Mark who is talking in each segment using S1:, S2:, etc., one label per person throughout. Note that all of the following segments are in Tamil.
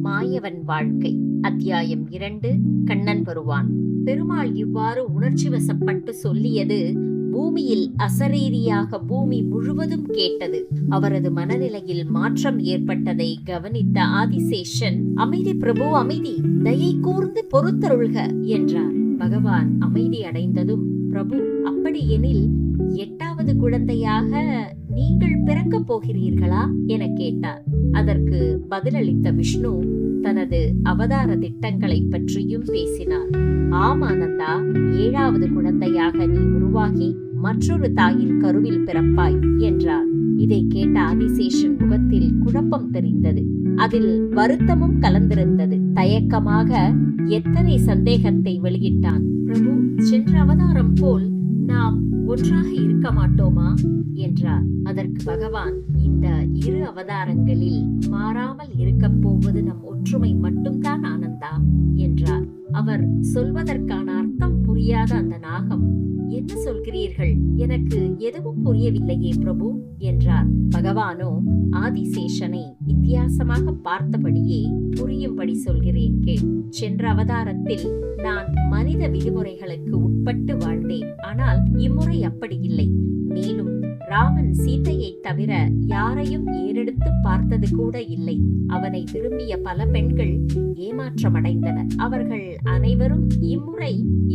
S1: மாயவன் வாழ்க்கை அத்தியாயம் 2. கண்ணன் வருவான். பெருமாள் இவ்வாறு உணர்ச்சி வசப்பட்டு சொல்லியது பூமியில் அசரீரியாக பூமி முழுவதும் கேட்டது. அவரது மனநிலையில் மாற்றம் ஏற்பட்டதை கவனித்த ஆதிசேஷன், அமைதி பிரபு, அமைதி, தயை கூர்ந்து பொறுத்தருள்க என்றார். பகவான் அமைதி அடைந்ததும், பிரபு, அப்படி எனில் 8வது குழந்தையாக நீங்கள் பிறக்கப் போகிறீர்களா என கேட்டார். அதற்கு பதிலளித்த விஷ்ணு தனது அவதார திட்டங்களை பற்றியும் பேசினார். ஆம் ஆனந்தா, 7வது குழந்தையாக நீ உருவாகி மற்றொரு தாயின் கருவில் பிறப்பாய் என்றார். இதை கேட்ட ஆதிசேஷன் முகத்தில் குழப்பம் தெரிந்தது. அதில் வருத்தமும் கலந்திருந்தது. தயக்கமாக எத்தனை சந்தேகத்தை வெளியிட்டான். பிரபு, சென்ற அவதாரம் போல் நாம் ஒன்றாக இருக்க மாட்டோமா என்றார். அதற்கு பகவான், இந்த 2 அவதாரங்களில் மாறாமல் இருக்கப் போவது நம் ஒற்றுமை மட்டும்தான் ஆனந்தா என்றார். அவர் சொல்வதற்கான அர்த்தம் புரியாத அந்த நாகம், என்ன சொல்கிறீர்கள், எனக்கு எதுவும் புரியவில்லையே பிரபு என்றார். பகவானோ ஆதிசேஷனை வித்தியாசமாக பார்த்தபடியே, புரியும்படி சொல்கிறேன் கேள். சென்ற அவதாரத்தில் நான் மனித விதிமுறைகளுக்கு உட்பட்டு வாழ்ந்தேன். ஆனால் இம்முறை அப்படி இல்லை. மேலும் ராமன் சீதையை தவிர யாரையும் ஏறெடுத்து பார்த்தது கூட இல்லை. அவனை விரும்பிய பல பெண்கள் ஏமாற்றமடைந்தனர். அவர்கள் அனைவரும் இம்முறை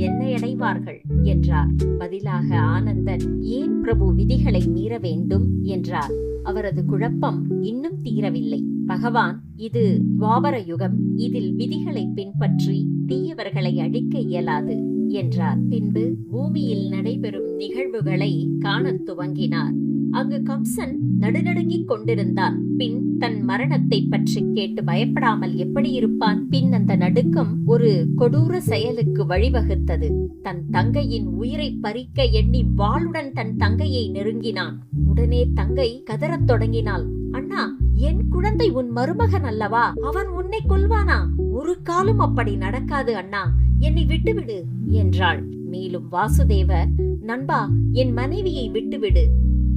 S1: என்னை அடைவார்கள் என்றார். பதிலாக ஆனந்தன், ஏன் பிரபு விதிகளை மீற வேண்டும் என்றார். அவரது குழப்பம் இன்னும் தீரவில்லை. பகவான், இது துவாபர யுகம். இதில் விதிகளை பின்பற்றி தீயவர்களை அழிக்க இயலாது என்றார். பின்பு பூமியில் நடைபெறும் நிகழ்வுகளை காணத் துவங்கினார். அங்கு கம்சன் நடுநடுங்கிக் கொண்டிருந்தான். பின் தன் மரணத்தை பற்றி கேட்டு பயப்படாமல் எப்படி இருப்பான்? பின் அந்த நடுக்கம் ஒரு கொடூர செயலுக்கு வழிவகுத்தது. தன் தங்கையின் உயிரை பறிக்க எண்ணி வாளுடன் தன் தங்கையை நெருங்கினான். உடனே தங்கை கதறத் தொடங்கினாள். அண்ணா, என் குழந்தை உன் மருமகன் அல்லவா? அவன் உன்னை கொல்வானா? ஒரு காலம் அப்படி நடக்காது அண்ணா, என்னை விட்டுவிடு என்றாள். மேலும் வாசுதேவர், நண்பா, என் மனைவியை விட்டுவிடு,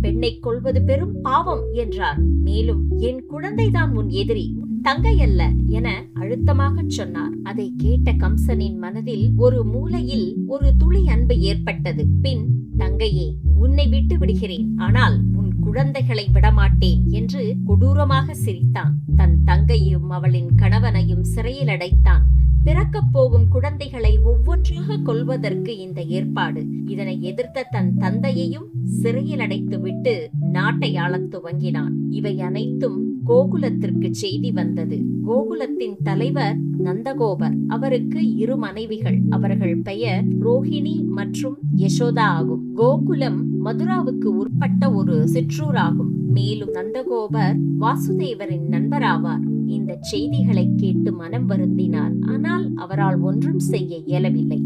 S1: பெண்ணை கொல்வது பெரும் பாவம் என்றார். மேலும் என் குழந்தைதான் உன் எதிரி, தங்கை அல்ல என அழுத்தமாக சொன்னார். அதை கேட்ட கம்சனின் மனதில் ஒரு மூலையில் ஒரு துளி அன்பு ஏற்பட்டது. பின், தங்கையே, உன்னை விட்டு விடுகிறேன், ஆனால் உன் குழந்தைகளை விடமாட்டேன் என்று கொடூரமாக சிரித்தான். தன் தங்கையும் அவளின் கணவனையும் சிறையில் அடைத்தான். பிறக்கப் போகும் குழந்தைகளை ஒவ்வொன்றாக கொல்வதற்கு இந்த ஏற்பாடு. இதனை எதிர்த்த தன் தந்தையையும் சிறையில் அடைத்து விட்டு நாட்டை ஆளத் துவங்கினான். இவை அனைத்தும் கோகுலத்திற்கு செய்தி வந்தது. கோகுலத்தின் தலைவர் நந்தகோபர். அவருக்கு 2 மனைவிகள். அவர்கள் பெயர் ரோஹிணி மற்றும் யசோதா ஆகும். கோகுலம் மதுராவுக்கு உட்பட்ட ஒரு சிற்றூர் ஆகும். மேலும் நந்தகோபர் வாசுதேவரின் நண்பராவார். இந்த செய்திகளை கேட்டு மனம் வருந்தினார். ஆனால் அவரால் ஒன்றும் செய்ய இயலவில்லை.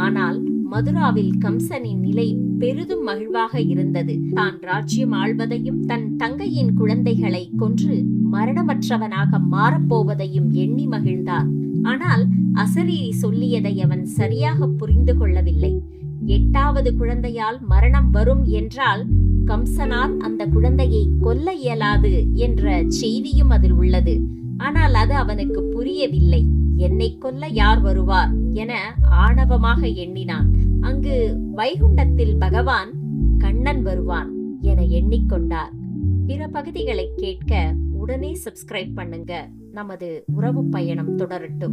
S1: ஆனால் மதுராவில் கம்சனின் நிலை பெரிதும் மகிழ்வாக இருந்தது. தான் ராஜ்யம் ஆள்வதையும் தன் தங்கையின் குழந்தைகளை கொன்று மரணமற்றவனாக மாறப்போவதையும் எண்ணி மகிழ்ந்தார். ஆனால் அசரீரி சொல்லியதை அவன் சரியாக புரிந்து கொள்ளவில்லை. 8வது குழந்தையால் மரணம் வரும் என்றால் கம்சனால் அந்த குழந்தையை கொல்ல இயலாது என்ற செய்தியும் அதில் உள்ளது. ஆனால் அது அவனுக்கு புரியவில்லை. என்னை கொல்ல யார் வருவார் என ஆணவமாக எண்ணினான். அங்கு வைகுண்டத்தில் பகவான் கண்ணன் வருவான் என எண்ணிக்கொண்டார். பிற பகுதிகளை கேட்க உடனே சப்ஸ்கிரைப் பண்ணுங்க. நமது உறவு பயணம் தொடரட்டும்.